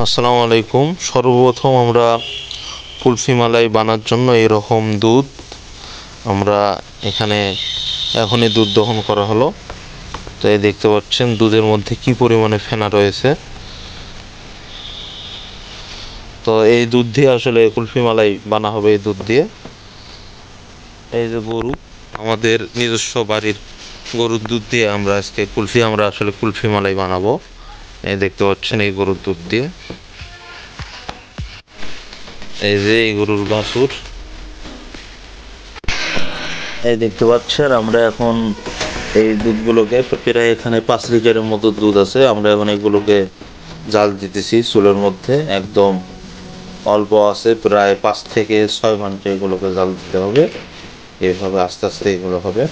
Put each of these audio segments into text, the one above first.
আসসালামু আলাইকুম। সর্বপ্রথম আমরা কুলফি মালাই বানার জন্য এরকম দুধ আমরা এখানে এখনই দুধ দহন করা হলো। তো এই দেখতে পাচ্ছেন দুধের মধ্যে কি পরিমাণে ফেনা রয়েছে। তো এই দুধ দিয়ে আসলে কুলফি মালাই বানা হবে। এই দুধ দিয়ে এই যে গরু, আমাদের নিজস্ব বাড়ির গরুর দুধ দিয়ে আমরা আজকে আসলে কুলফি মালাই বানাবো। এই দেখতে পাচ্ছেন এই গরুর দুধ দিয়ে, এই যে এই গরুর বাছুর, এই দেখতে পাচ্ছেন। আমরা এখন এই দুধগুলোকে প্রায় এখানে 5 লিটারের মতো দুধ আছে। আমরা এখন এগুলোকে জাল দিতেছি চুলের মধ্যে। একদম অল্প আছে, প্রায় 5 থেকে 6 ঘন্টা এগুলোকে জাল দিতে হবে। এইভাবে আস্তে আস্তে এগুলো হবে।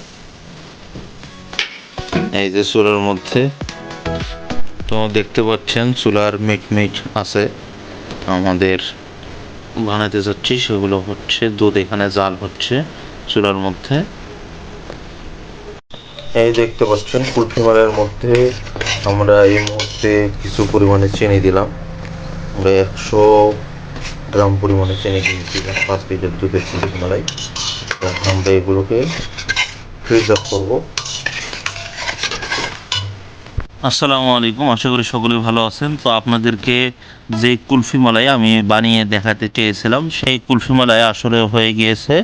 এই যে চুলার মধ্যে তো দেখতে পাচ্ছেন চুলার মিট আছে। আমাদের বানাতে যাচ্ছি সেগুলো হচ্ছে দুধ এখানে জাল হচ্ছে চুলার মধ্যে। এই দেখতে পাচ্ছেন কুলফি মালাইয়ের মধ্যে আমরা এই মুহূর্তে কিছু পরিমাণে চিনি দিলাম। আমরা 100 গ্রাম পরিমাণে চিনি দিয়েছিলাম 5 লিটার দুধের কুলফি মালাই। আমরা এগুলোকে ফ্রিজ আপ করবো। আসসালামু আলাইকুম, আশা করি সকলে ভালো আছেন। তো আপনাদেরকে যে কুলফি মালাই আমি বানিয়ে দেখাতে চেয়েছিলাম সেই কুলফি মালাই আসলে হয়ে গিয়েছে।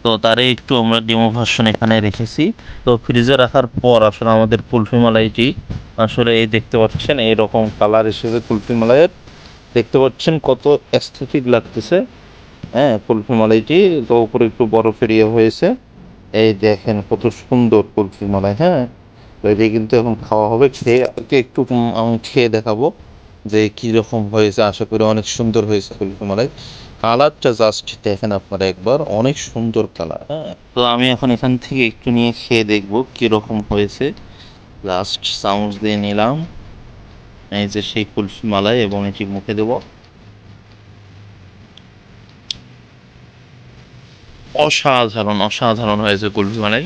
তো তারে একটু আমরা ডেমো ভার্সন এখানে রেখেছি। তো ফ্রিজে রাখার পর আসলে আমাদের কুলফি মালাইটি আসলে এই দেখতে পাচ্ছেন এইরকম কালার এসেছে কুলফি মালাইয়ের। দেখতে পাচ্ছেন কত অ্যাস্থেটিক লাগতেছে। হ্যাঁ, কুলফি মালাইটি তো উপরে একটু বরফের ইয়ে হয়েছে। এই দেখেন কত সুন্দর কুলফি মালাই। হ্যাঁ, তো এটি কিন্তু এখন খাওয়া হবে। খেয়ে একটু আমি খেয়ে দেখাবো যে কীরকম হয়েছে। আশা করি অনেক সুন্দর হয়েছে কুলফি মালাই। কালারটা জাস্ট দেখেন আপনারা একবার, অনেক সুন্দর কালার। হ্যাঁ, তো আমি এখন এখান থেকে একটু নিয়ে খেয়ে দেখবো কীরকম হয়েছে। লাস্ট চামচ দিয়ে নিলাম এই যে সেই কুলফি মালাই এবং এটি মুখে দেবো। অসাধারণ অসাধারণ হয়েছে কুলফি মালাই,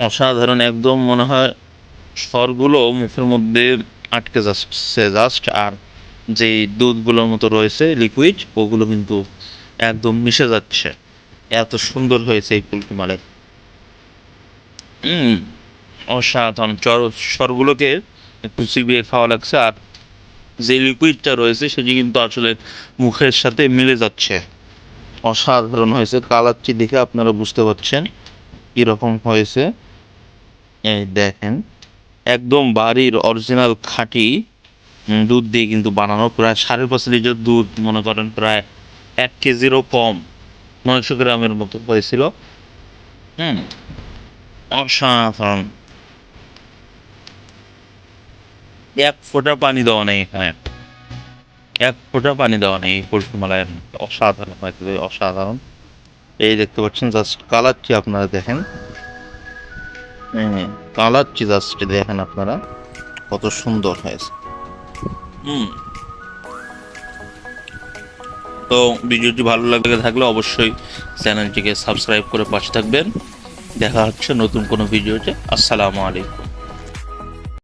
অসাধারণ। একদম মনে হয় স্বরগুলো মুখের মধ্যে আটকে যাচ্ছে জাস্ট। আর যেই দুধগুলোর মতো রয়েছে লিকুইড, ওগুলো কিন্তু একদম মিশে যাচ্ছে। এত সুন্দর হয়েছে এই কুলফি মালাই। হুম, অসাধারণ। স্বরগুলোকে একটু চিবিয়ে খাওয়া লাগছে। আর যে লিকুইডটা রয়েছে সেটি কিন্তু আসলে মুখের সাথে মিলে যাচ্ছে। অসাধারণ হয়েছে। কালারটি দেখে আপনারা বুঝতে পারছেন কীরকম হয়েছে। এই দেখেন, একদম বাড়ির অরিজিনাল খাঁটি দুধ দিয়ে কিন্তু বানানো। প্রায় 5.5 লিটার দুধ, মনে করেন প্রায় 1 কেজিরও কম, 900 গ্রামের মতো হয়েছিল। হুম, অসাধারণ। এক ফোঁটা পানি দেওয়া নেই এখানে, এক ফোঁটা পানি দেওয়া নেই এই কুলফি মালাইয়ের মধ্যে। অসাধারণ হয়েছে, অসাধারণ। এই দেখতে পাচ্ছেন জাস্ট কালারটি আপনারা দেখেন। কালারটি জাস্ট দেখেন আপনারা কত সুন্দর হয়েছে। হুম, তো ভিডিওটি ভালো লাগে থাকলে অবশ্যই চ্যানেলটিকে সাবস্ক্রাইব করে পাশে থাকবেন। দেখা হচ্ছে নতুন কোনো ভিডিওতে। আসসালামু আলাইকুম।